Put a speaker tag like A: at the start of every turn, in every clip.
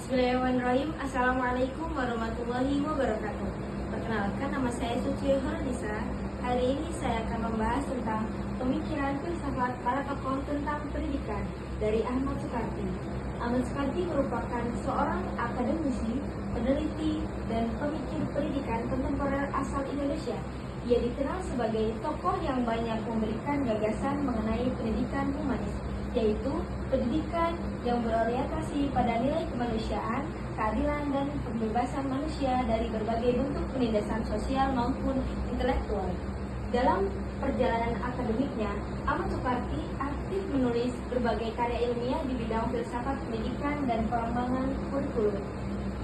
A: Bismillahirrahmanirrahim. Assalamualaikum warahmatullahi wabarakatuh. Perkenalkan, nama saya Suci Horonisa. Hari ini saya akan membahas tentang pemikiran filsafat para tokoh tentang pendidikan dari Ahmad Soekarti. Ahmad Soekarti merupakan seorang akademisi, peneliti, dan pemikir pendidikan kontemporer asal Indonesia. Ia dikenal sebagai tokoh yang banyak memberikan gagasan mengenai pendidikan humanis, yaitu pendidikan yang berorientasi pada nilai kemanusiaan, keadilan, dan pembebasan manusia dari berbagai bentuk penindasan sosial maupun intelektual. Dalam perjalanan akademiknya, Ahmad Soekarti aktif menulis berbagai karya ilmiah di bidang filsafat pendidikan dan pengembangan kurikulum.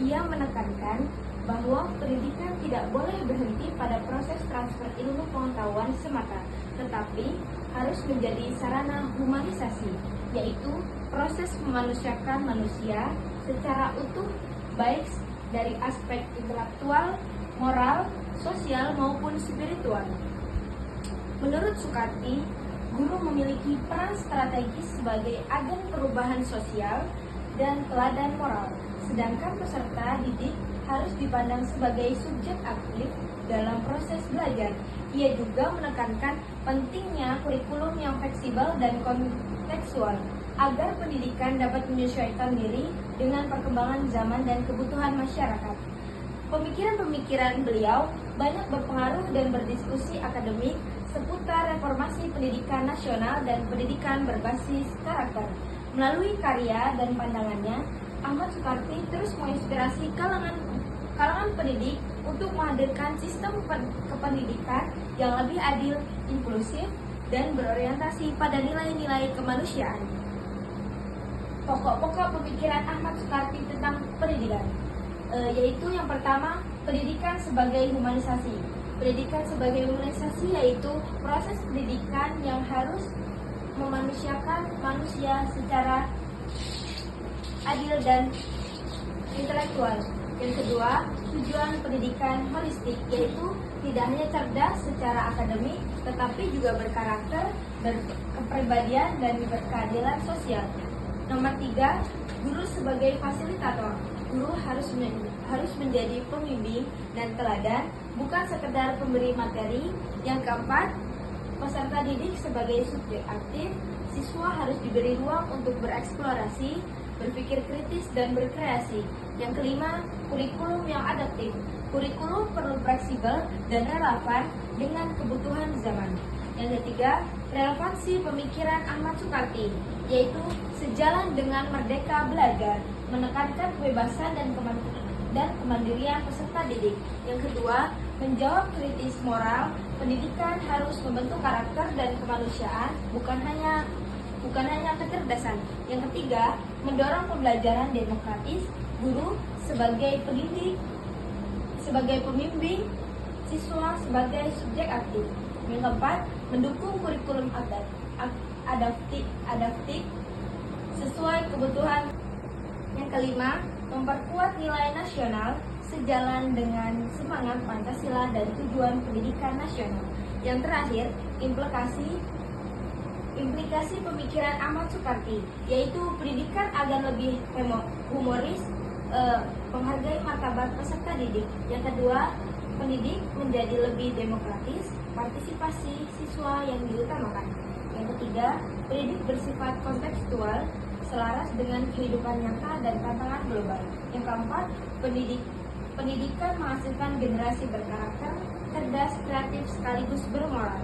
A: Ia menekankan bahwa pendidikan tidak boleh berhenti pada proses transfer ilmu pengetahuan semata, tetapi harus menjadi sarana humanisasi, yaitu proses memanusiakan manusia secara utuh, baik dari aspek intelektual, moral, sosial, maupun spiritual. Menurut Soekarti, guru memiliki peran strategis sebagai agen perubahan sosial dan teladan moral, sedangkan peserta didik harus dipandang sebagai subjek aktif dalam proses belajar. Ia juga menekankan pentingnya kurikulum yang fleksibel dan kontekstual agar pendidikan dapat menyesuaikan diri dengan perkembangan zaman dan kebutuhan masyarakat. Pemikiran-pemikiran beliau banyak berpengaruh dan berdiskusi akademik seputar reformasi pendidikan nasional dan pendidikan berbasis karakter. Melalui karya dan pandangannya, Ahmad Soekarti terus menginspirasi kalangan pendidik untuk menghadirkan sistem kependidikan yang lebih adil, inklusif, dan berorientasi pada nilai-nilai kemanusiaan. Pokok-pokok pemikiran Ahmad Soekarti tentang pendidikan, yaitu yang pertama, pendidikan sebagai humanisasi. Pendidikan sebagai humanisasi yaitu proses pendidikan yang harus memanusiakan manusia secara adil dan intelektual. Yang kedua, tujuan pendidikan holistik, yaitu tidak hanya cerdas secara akademik, tetapi juga berkarakter, berkepribadian, dan berkeadilan sosial. Nomor tiga, guru sebagai fasilitator. Guru harus menjadi pembimbing dan teladan, bukan sekedar pemberi materi. Yang keempat, peserta didik sebagai subjek aktif. Siswa harus diberi ruang untuk bereksplorasi, berpikir kritis, dan berkreasi. Yang kelima, kurikulum yang adaptif. Kurikulum perlu fleksibel dan relevan dengan kebutuhan zaman. Yang ketiga, relevansi pemikiran Ahmad Soekarti, yaitu sejalan dengan merdeka belajar, menekankan kebebasan dan kemandirian peserta didik. Yang kedua, menjawab kritis moral. Pendidikan harus membentuk karakter dan kemanusiaan, bukan hanya kecerdasan. Yang ketiga, mendorong pembelajaran demokratis. Guru sebagai pendidik, sebagai pembimbing, siswa sebagai subjek aktif. Yang keempat, mendukung kurikulum adaptif sesuai kebutuhan. Yang kelima, memperkuat nilai nasional sejalan dengan semangat Pancasila dan tujuan pendidikan nasional. Yang terakhir, implikasi pemikiran Ahmad Soekarti, yaitu pendidikan agar lebih humoris, menghargai martabat peserta didik. Yang kedua, pendidik menjadi lebih demokratis, partisipasi siswa yang diutamakan. Yang ketiga, pendidik bersifat kontekstual, selaras dengan kehidupan nyata dan tantangan global. Yang keempat, pendidikan menghasilkan generasi berkarakter, cerdas, kreatif, sekaligus bermoral.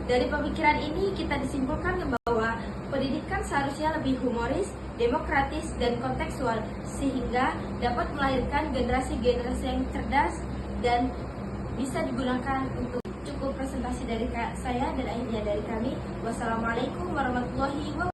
A: Dari pemikiran ini kita disimpulkan bahwa pendidikan seharusnya lebih humoris, demokratis, dan kontekstual sehingga dapat melahirkan generasi-generasi yang cerdas dan bisa digunakan untuk. Cukup presentasi dari saya dan akhirnya dari kami. Wassalamualaikum warahmatullahi wabarakatuh.